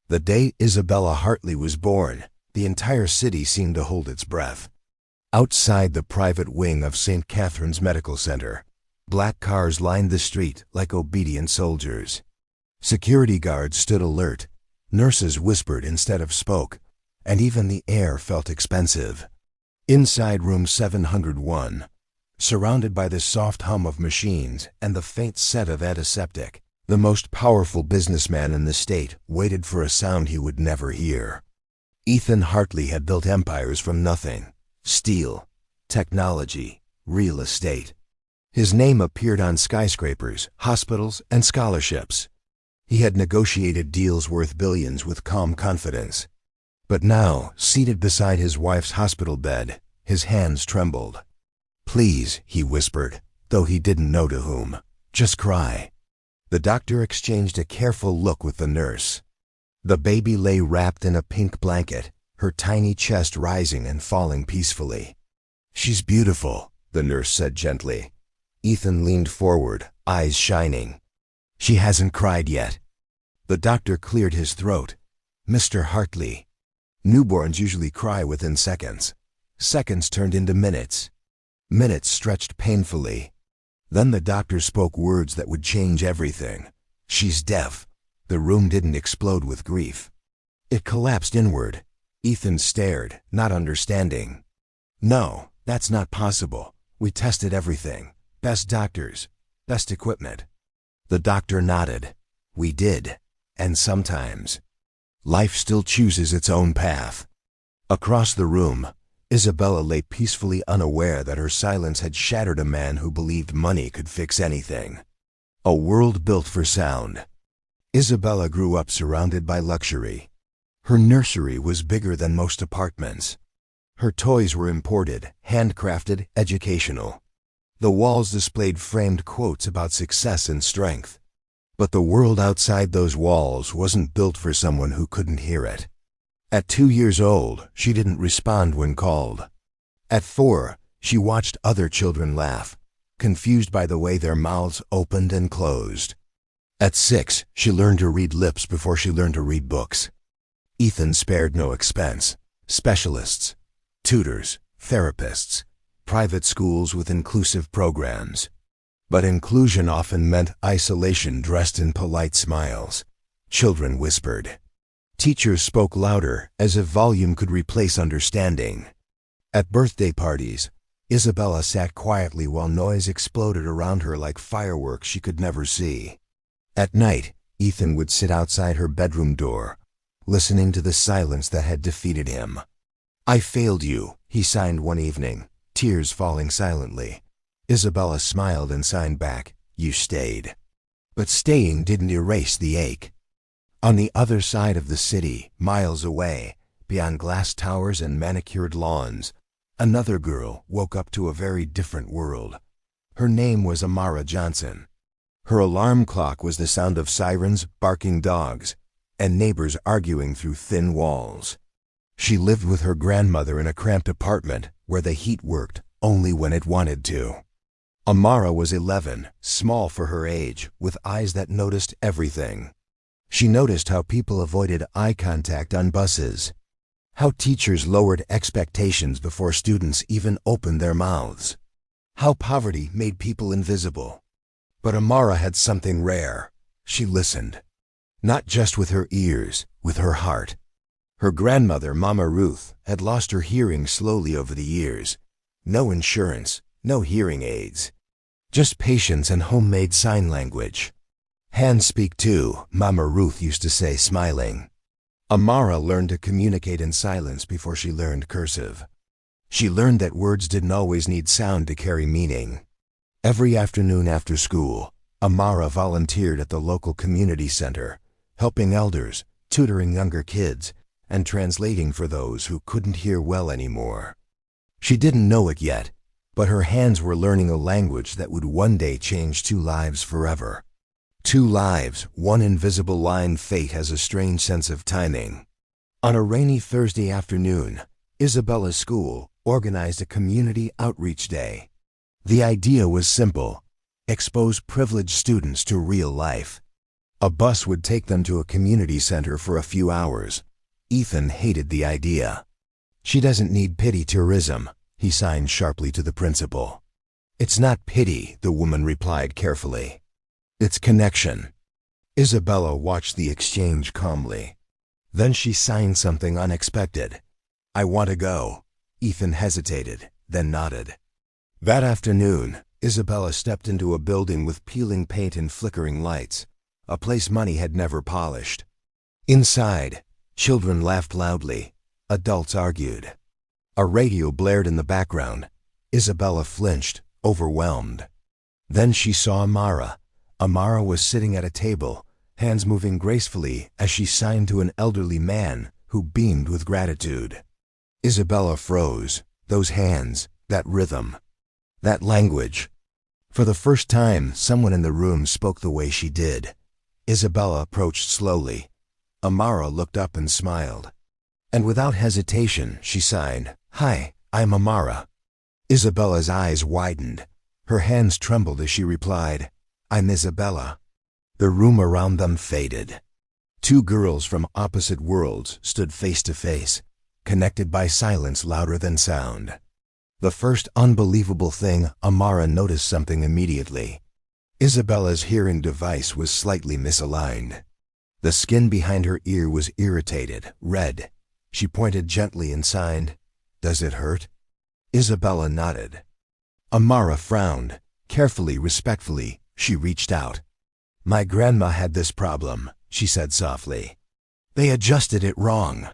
The day Isabella Hartley was born, the entire city seemed to hold its breath. Outside the private wing of St. Catherine's Medical Center, black cars lined the street like obedient soldiers. Security guards stood alert, nurses whispered instead of spoke, and even the air felt expensive. Inside room 701, surrounded by the soft hum of machines and the faint scent of antiseptic, the most powerful businessman in the state waited for a sound he would never hear. Ethan Hartley had built empires from nothing: steel, technology, real estate. His name appeared on skyscrapers, hospitals, and scholarships. He had negotiated deals worth billions with calm confidence. But now, seated beside his wife's hospital bed, his hands trembled. "Please," he whispered, though he didn't know to whom, "just cry." The doctor exchanged a careful look with the nurse. The baby lay wrapped in a pink blanket, her tiny chest rising and falling peacefully. "She's beautiful," the nurse said gently. Ethan leaned forward, eyes shining. "She hasn't cried yet." The doctor cleared his throat. "Mr. Hartley, newborns usually cry within seconds. Seconds turned into minutes. Minutes stretched painfully. Then the doctor spoke words that would change everything. She's deaf." The room didn't explode with grief. It collapsed inward. Ethan stared, not understanding. "No, that's not possible. We tested everything. Best doctors, best equipment." The doctor nodded. "We did. And sometimes life still chooses its own path." Across the room, Isabella lay peacefully unaware that her silence had shattered a man who believed money could fix anything. A world built for sound. Isabella grew up surrounded by luxury. Her nursery was bigger than most apartments. Her toys were imported, handcrafted, educational. The walls displayed framed quotes about success and strength. But the world outside those walls wasn't built for someone who couldn't hear it. At 2 years old, she didn't respond when called. At 4, she watched other children laugh, confused by the way their mouths opened and closed. At 6, she learned to read lips before she learned to read books. Ethan spared no expense. Specialists, tutors, therapists, private schools with inclusive programs. But inclusion often meant isolation dressed in polite smiles. Children whispered. Teachers spoke louder, as if volume could replace understanding. At birthday parties, Isabella sat quietly while noise exploded around her like fireworks she could never see. At night, Ethan would sit outside her bedroom door, listening to the silence that had defeated him. "I failed you," he signed one evening, tears falling silently. Isabella smiled and signed back, "You stayed." But staying didn't erase the ache. On the other side of the city, miles away, beyond glass towers and manicured lawns, another girl woke up to a very different world. Her name was Amara Johnson. Her alarm clock was the sound of sirens, barking dogs, and neighbors arguing through thin walls. She lived with her grandmother in a cramped apartment where the heat worked only when it wanted to. Amara was 11, small for her age, with eyes that noticed everything. She noticed how people avoided eye contact on buses, how teachers lowered expectations before students even opened their mouths, how poverty made people invisible. But Amara had something rare. She listened. Not just with her ears, with her heart. Her grandmother, Mama Ruth, had lost her hearing slowly over the years. No insurance, no hearing aids. Just patience and homemade sign language. "Hands speak too," Mama Ruth used to say, smiling. Amara learned to communicate in silence before she learned cursive. She learned that words didn't always need sound to carry meaning. Every afternoon after school, Amara volunteered at the local community center, helping elders, tutoring younger kids, and translating for those who couldn't hear well anymore. She didn't know it yet, but her hands were learning a language that would one day change 2 lives forever. 2 lives, one invisible line. Fate has a strange sense of timing. On a rainy Thursday afternoon, Isabella's school organized a community outreach day. The idea was simple: expose privileged students to real life. A bus would take them to a community center for a few hours. Ethan hated the idea. "She doesn't need pity tourism," he signed sharply to the principal. "It's not pity," the woman replied carefully. "It's connection." Isabella watched the exchange calmly. Then she signed something unexpected. "I want to go." Ethan hesitated, then nodded. That afternoon, Isabella stepped into a building with peeling paint and flickering lights, a place money had never polished. Inside, children laughed loudly, adults argued. A radio blared in the background. Isabella flinched, overwhelmed. Then she saw Amara. Amara was sitting at a table, hands moving gracefully as she signed to an elderly man who beamed with gratitude. Isabella froze. Those hands, that rhythm, that language. For the first time, someone in the room spoke the way she did. Isabella approached slowly. Amara looked up and smiled. And without hesitation, she signed, "Hi, I'm Amara." Isabella's eyes widened. Her hands trembled as she replied, "I'm Isabella." The room around them faded. Two girls from opposite worlds stood face to face, connected by silence louder than sound. The first unbelievable thing, Amara noticed something immediately. Isabella's hearing device was slightly misaligned. The skin behind her ear was irritated, red. She pointed gently and signed, "Does it hurt?" Isabella nodded. Amara frowned. Carefully, respectfully, she reached out. "My grandma had this problem," she said softly. "They adjusted it wrong."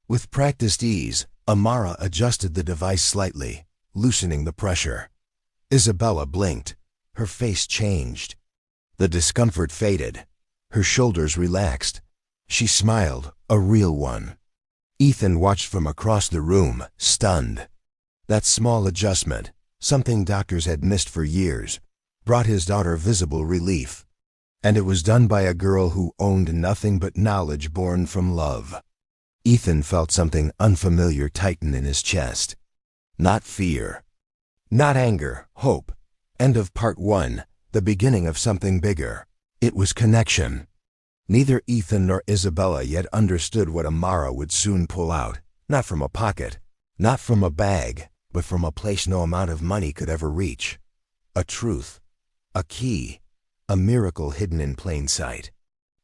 With practiced ease, Amara adjusted the device slightly, loosening the pressure. Isabella blinked. Her face changed. The discomfort faded. Her shoulders relaxed. She smiled, a real one. Ethan watched from across the room, stunned. That small adjustment, something doctors had missed for years, brought his daughter visible relief. And it was done by a girl who owned nothing but knowledge born from love. Ethan felt something unfamiliar tighten in his chest. Not fear. Not anger, hope. End of part 1, the beginning of something bigger. It was connection. Neither Ethan nor Isabella yet understood what Amara would soon pull out, not from a pocket, not from a bag, but from a place no amount of money could ever reach. A truth, a key, a miracle hidden in plain sight.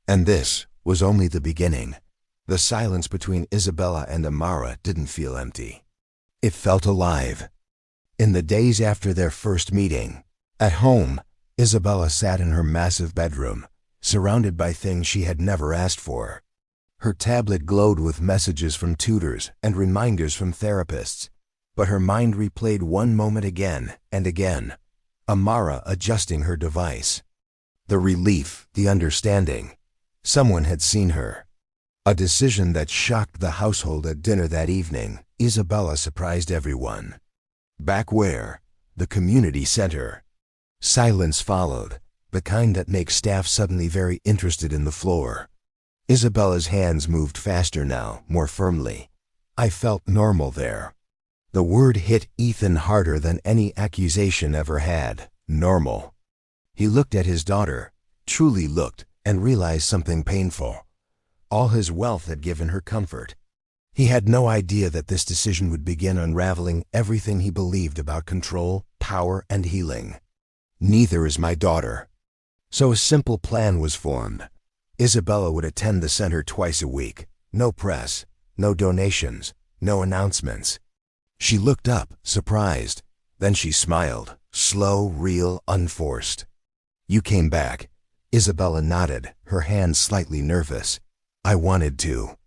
And this was only the beginning. The silence between Isabella and Amara didn't feel empty. It felt alive. In the days after their first meeting, at home, Isabella sat in her massive bedroom, surrounded by things she had never asked for. Her tablet glowed with messages from tutors and reminders from therapists, but her mind replayed one moment again and again, Amara adjusting her device. The relief, the understanding. Someone had seen her. A decision that shocked the household at dinner that evening. Isabella surprised everyone. Back where? The community center. Silence followed, the kind that makes staff suddenly very interested in the floor. Isabella's hands moved faster now, more firmly. I felt normal there. The word hit Ethan harder than any accusation ever had. Normal. He looked at his daughter, truly looked, and realized something painful. All his wealth had given her comfort. He had no idea that this decision would begin unraveling everything he believed about control, power, and healing. Neither is my daughter. So a simple plan was formed. Isabella would attend the center twice a week. No press, no donations, no announcements. She looked up, surprised. Then she smiled, slow, real, unforced. "You came back." Isabella nodded, her hands slightly nervous. "I wanted to."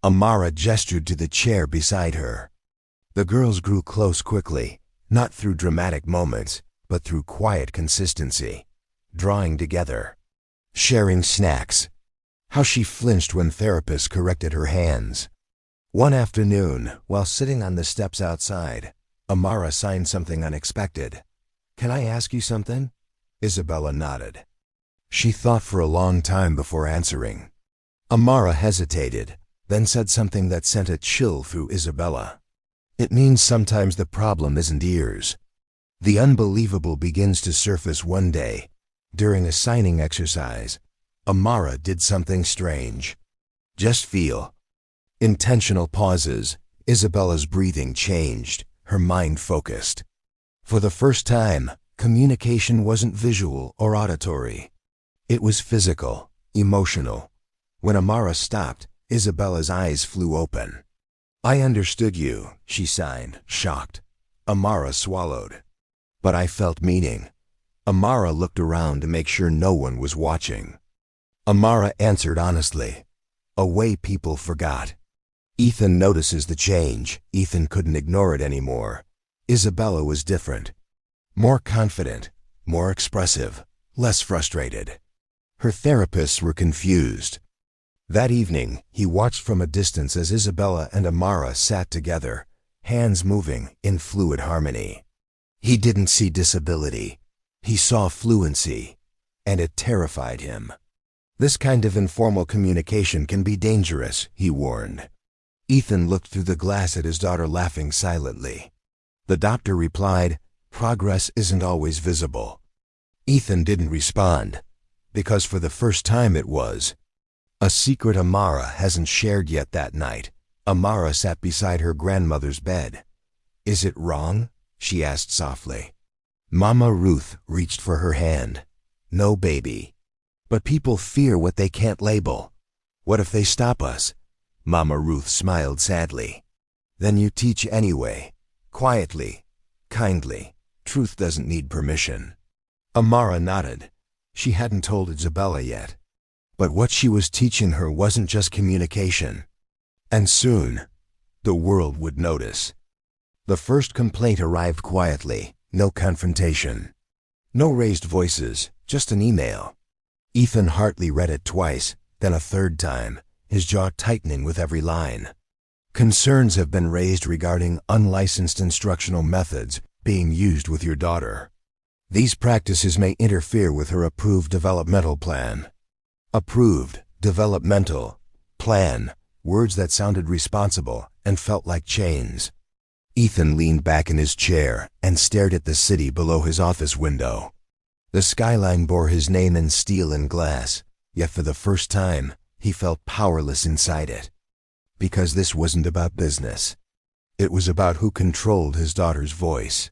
Amara gestured to the chair beside her. The girls grew close quickly, not through dramatic moments, but through quiet consistency. Drawing together. Sharing snacks. How she flinched when therapists corrected her hands. One afternoon, while sitting on the steps outside, Amara signed something unexpected. "Can I ask you something?" Isabella nodded. She thought for a long time before answering. Amara hesitated, then said something that sent a chill through Isabella. "It means sometimes the problem isn't ears." The unbelievable begins to surface one day, during a signing exercise. Amara did something strange. Just feel. Intentional pauses. Isabella's breathing changed, her mind focused. For the first time, communication wasn't visual or auditory. It was physical, emotional. When Amara stopped, Isabella's eyes flew open. "I understood you," she signed, shocked. Amara swallowed. "But I felt meaning." Amara looked around to make sure no one was watching. Amara answered honestly, "A way people forgot." Ethan notices the change. Ethan couldn't ignore it anymore. Isabella was different. More confident, more expressive, less frustrated. Her therapists were confused. That evening, he watched from a distance as Isabella and Amara sat together, hands moving in fluid harmony. He didn't see disability. He saw fluency, and it terrified him. This kind of informal communication can be dangerous, he warned. Ethan looked through the glass at his daughter laughing silently. The doctor replied, "Progress isn't always visible." Ethan didn't respond, because for the first time it was. A secret Amara hasn't shared yet that night. Amara sat beside her grandmother's bed. "Is it wrong?" she asked softly. Mama Ruth reached for her hand. "No, baby. But people fear what they can't label. What if they stop us?" Mama Ruth smiled sadly. "Then you teach anyway. Quietly, kindly. Truth doesn't need permission." Amara nodded. She hadn't told Isabella yet. But what she was teaching her wasn't just communication. And soon, the world would notice. The first complaint arrived quietly. No confrontation. No raised voices, just an email. Ethan Hartley read it twice, then a third time, his jaw tightening with every line. "Concerns have been raised regarding unlicensed instructional methods being used with your daughter. These practices may interfere with her approved developmental plan." Approved, developmental, plan, words that sounded responsible and felt like chains. Ethan leaned back in his chair and stared at the city below his office window. The skyline bore his name in steel and glass, yet for the first time, he felt powerless inside it. Because this wasn't about business. It was about who controlled his daughter's voice.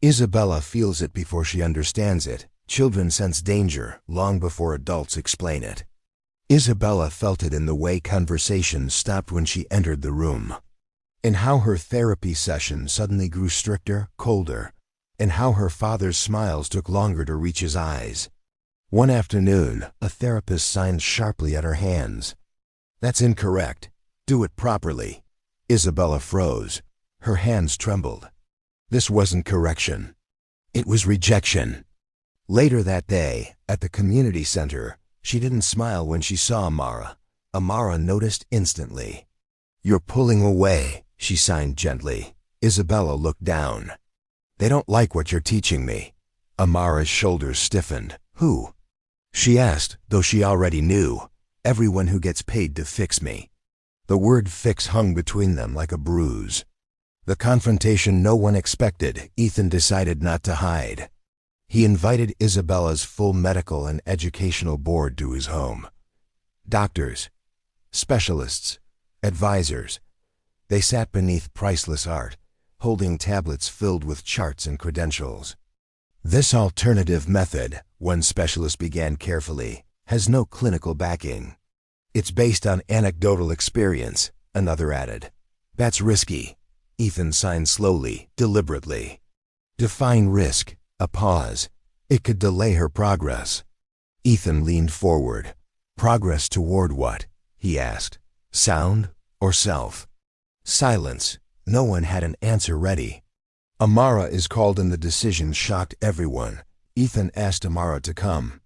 Isabella feels it before she understands it. Children sense danger long before adults explain it. Isabella felt it in the way conversations stopped when she entered the room. In how her therapy sessions suddenly grew stricter, colder, and how her father's smiles took longer to reach his eyes. One afternoon, a therapist signed sharply at her hands. "That's incorrect. Do it properly." Isabella froze. Her hands trembled. This wasn't correction. It was rejection. Later that day, at the community center, she didn't smile when she saw Amara. Amara noticed instantly. "You're pulling away," she signed gently. Isabella looked down. "They don't like what you're teaching me." Amara's shoulders stiffened. "Who?" she asked, though she already knew. "Everyone who gets paid to fix me." The word fix hung between them like a bruise. The confrontation no one expected, Ethan decided not to hide. He invited Isabella's full medical and educational board to his home. Doctors, specialists, advisors. They sat beneath priceless art, holding tablets filled with charts and credentials. "This alternative method," one specialist began carefully, "has no clinical backing. It's based on anecdotal experience," another added. "That's risky." Ethan signed slowly, deliberately. "Define risk." A pause. "It could delay her progress." Ethan leaned forward. "Progress toward what?" he asked. "Sound or self?" Silence. No one had an answer ready. Amara is called and the decision shocked everyone. Ethan asked Amara to come.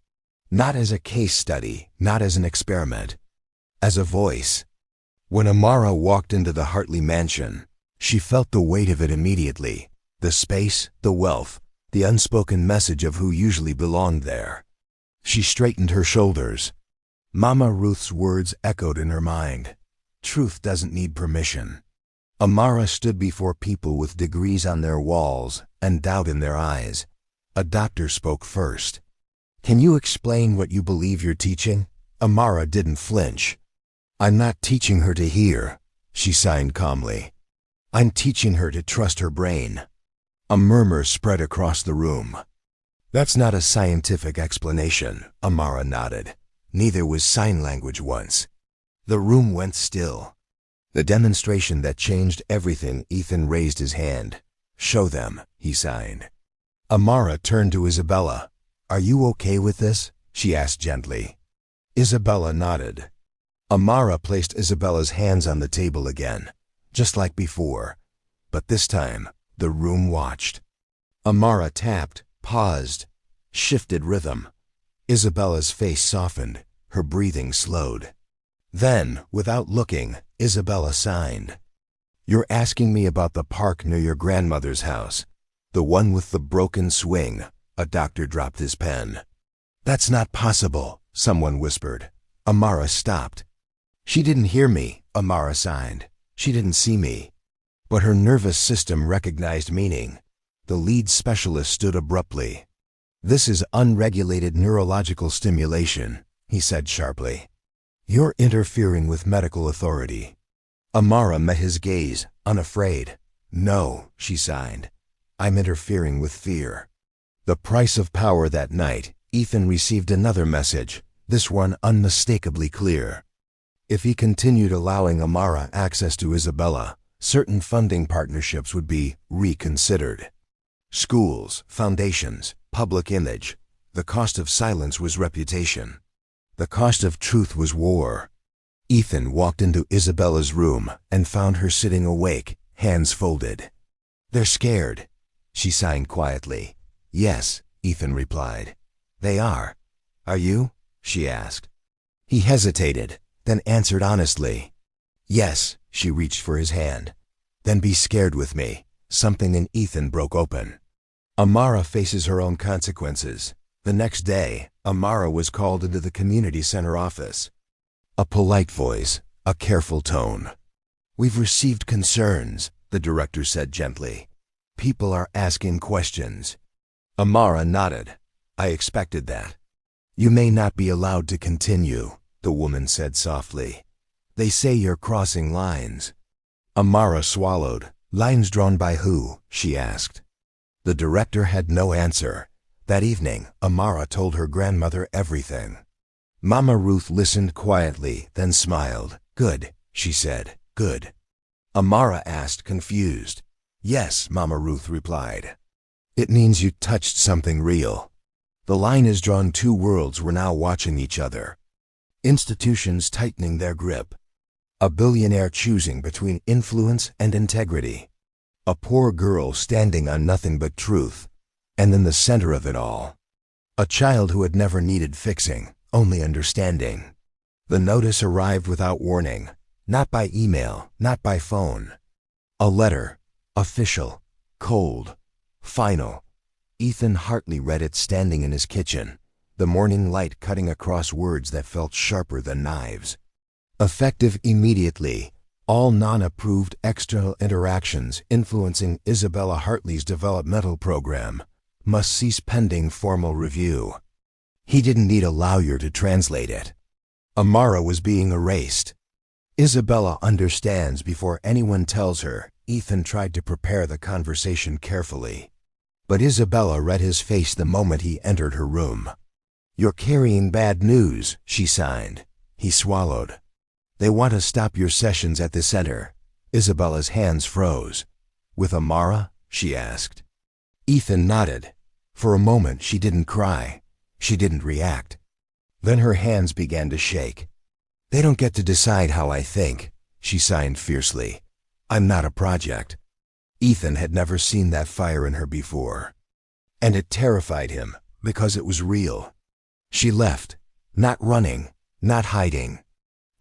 Not as a case study, not as an experiment. As a voice. When Amara walked into the Hartley mansion, she felt the weight of it immediately. The space, the wealth, the unspoken message of who usually belonged there. She straightened her shoulders. Mama Ruth's words echoed in her mind. Truth doesn't need permission. Amara stood before people with degrees on their walls and doubt in their eyes. A doctor spoke first. "Can you explain what you believe you're teaching?" Amara didn't flinch. "I'm not teaching her to hear," she signed calmly. "I'm teaching her to trust her brain." A murmur spread across the room. "That's not a scientific explanation," Amara nodded. "Neither was sign language once." The room went still. The demonstration that changed everything. Ethan raised his hand. "Show them," he signed. Amara turned to Isabella. "Are you okay with this?" she asked gently. Isabella nodded. Amara placed Isabella's hands on the table again, just like before. But this time, the room watched. Amara tapped, paused, shifted rhythm. Isabella's face softened, her breathing slowed. Then, without looking, Isabella signed. "You're asking me about the park near your grandmother's house, the one with the broken swing." A doctor dropped his pen. "That's not possible," someone whispered. Amara stopped. "She didn't hear me," Amara signed. "She didn't see me." But her nervous system recognized meaning. The lead specialist stood abruptly. "This is unregulated neurological stimulation," he said sharply. "You're interfering with medical authority." Amara met his gaze, unafraid. "No," she signed. "I'm interfering with fear." The price of power. That night, Ethan received another message, this one unmistakably clear. If he continued allowing Amara access to Isabella, certain funding partnerships would be reconsidered. Schools, foundations, public image. The cost of silence was reputation. The cost of truth was war. Ethan walked into Isabella's room and found her sitting awake, hands folded. "They're scared," she signed quietly. "Yes," Ethan replied. "They are. Are you?" she asked. He hesitated, then answered honestly. "Yes." She reached for his hand. "Then be scared with me." Something in Ethan broke open. Amara faces her own consequences. The next day, Amara was called into the community center office. A polite voice, a careful tone. "We've received concerns," the director said gently. "People are asking questions." Amara nodded. "I expected that." "You may not be allowed to continue," the woman said softly. "They say you're crossing lines." Amara swallowed. "Lines drawn by who?" she asked. The director had no answer. That evening, Amara told her grandmother everything. Mama Ruth listened quietly, then smiled. "Good," she said. "Good." Amara asked, confused. "Yes," Mama Ruth replied. "It means you touched something real. The line is drawn. Two worlds were now watching each other. Institutions tightening their grip. A billionaire choosing between influence and integrity. A poor girl standing on nothing but truth. And in the center of it all, a child who had never needed fixing, only understanding. The notice arrived without warning, not by email, not by phone. A letter, official, cold, final. Ethan Hartley read it standing in his kitchen, the morning light cutting across words that felt sharper than knives. Effective immediately. All non-approved external interactions influencing Isabella Hartley's developmental program must cease pending formal review. He didn't need a lawyer to translate it. Amara was being erased. Isabella understands before anyone tells her. Ethan tried to prepare the conversation carefully. But Isabella read his face the moment he entered her room. "You're carrying bad news," she signed. He swallowed. "They want to stop your sessions at the center." Isabella's hands froze. "With Amara?" she asked. Ethan nodded. For a moment she didn't cry. She didn't react. Then her hands began to shake. "They don't get to decide how I think," she signed fiercely. "I'm not a project." Ethan had never seen that fire in her before. And it terrified him because it was real. She left, not running, not hiding.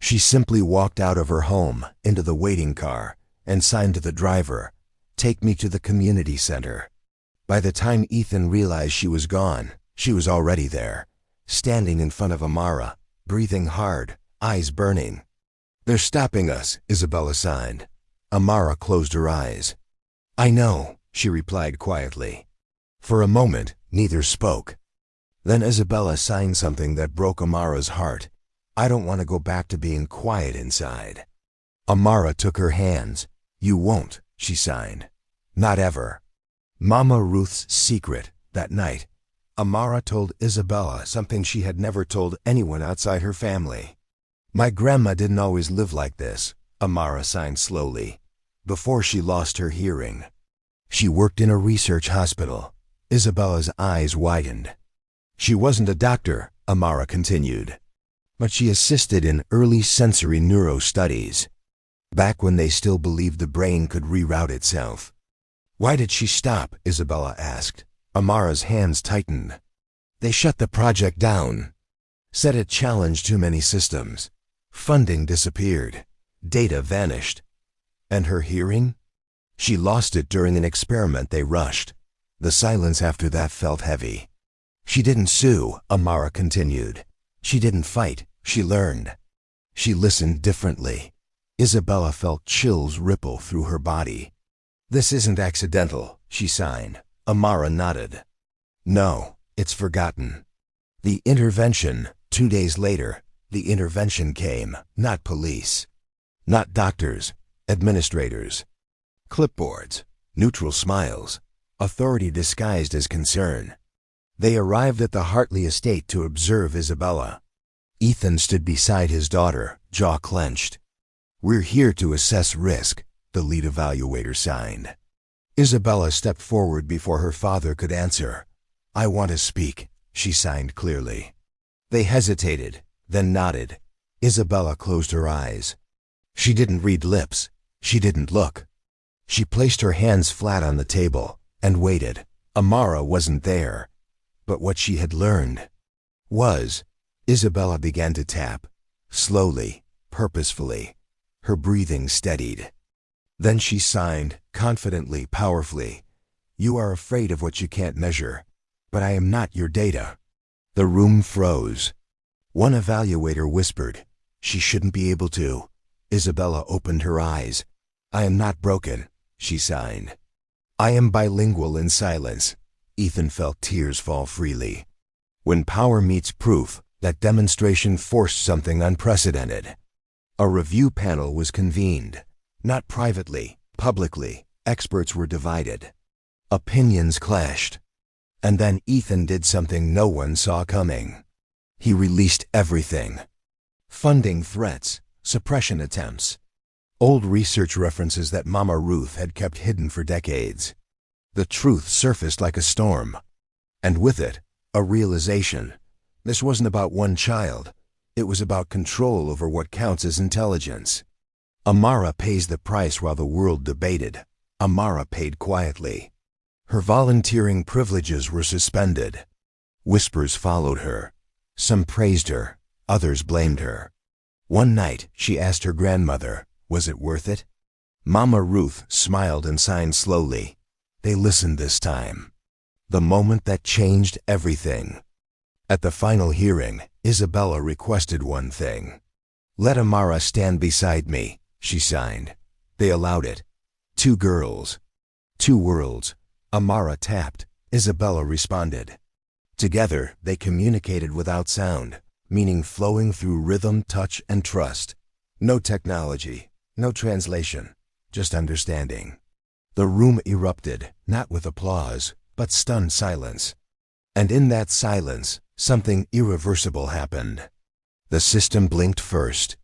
She simply walked out of her home, into the waiting car, and signed to the driver, "Take me to the community center." By the time Ethan realized she was gone, she was already there, standing in front of Amara, breathing hard, eyes burning. "They're stopping us," Isabella signed. Amara closed her eyes. "I know," she replied quietly. For a moment, neither spoke. Then Isabella signed something that broke Amara's heart. I don't want to go back to being quiet inside. Amara took her hands. You won't, she signed. Not ever. Mama Ruth's secret. That night, Amara told Isabella something she had never told anyone outside her family. My grandma didn't always live like this, Amara signed slowly, before she lost her hearing. She worked in a research hospital. Isabella's eyes widened. She wasn't a doctor, Amara continued, but she assisted in early sensory neuro studies, back when they still believed the brain could reroute itself. Why did she stop? Isabella asked. Amara's hands tightened. They shut the project down. Said it challenged too many systems. Funding disappeared. Data vanished. And her hearing? She lost it during an experiment they rushed. The silence after that felt heavy. She didn't sue, Amara continued. She didn't fight. She learned. She listened differently. Isabella felt chills ripple through her body. This isn't accidental, she signed. Amara nodded. No, it's forgotten. The intervention, 2 days later, the intervention came, not police. Not doctors, administrators. Clipboards, neutral smiles, authority disguised as concern. They arrived at the Hartley estate to observe Isabella. Ethan stood beside his daughter, jaw clenched. We're here to assess risk, the lead evaluator signed. Isabella stepped forward before her father could answer. I want to speak, she signed clearly. They hesitated, then nodded. Isabella closed her eyes. She didn't read lips. She didn't look. She placed her hands flat on the table and waited. Amara wasn't there. But what she had learned was, Isabella began to tap, slowly, purposefully. Her breathing steadied. Then she signed, confidently, powerfully. You are afraid of what you can't measure, but I am not your data. The room froze. One evaluator whispered, she shouldn't be able to. Isabella opened her eyes. I am not broken, she signed. I am bilingual in silence. Ethan felt tears fall freely. When power meets proof, that demonstration forced something unprecedented. A review panel was convened. Not privately, publicly. Experts were divided. Opinions clashed. And then Ethan did something no one saw coming. He released everything. Funding threats, suppression attempts, old research references that Mama Ruth had kept hidden for decades. The truth surfaced like a storm. And with it, a realization. This wasn't about one child. It was about control over what counts as intelligence. Amara pays the price while the world debated. Amara paid quietly. Her volunteering privileges were suspended. Whispers followed her. Some praised her, others blamed her. One night, she asked her grandmother, was it worth it? Mama Ruth smiled and signed slowly. They listened this time. The moment that changed everything. At the final hearing, Isabella requested one thing. Let Amara stand beside me, she signed. They allowed it. 2 girls. 2 worlds. Amara tapped. Isabella responded. Together, they communicated without sound, meaning flowing through rhythm, touch, and trust. No technology, no translation, just understanding. The room erupted, not with applause, but stunned silence. And in that silence, something irreversible happened. The system blinked first.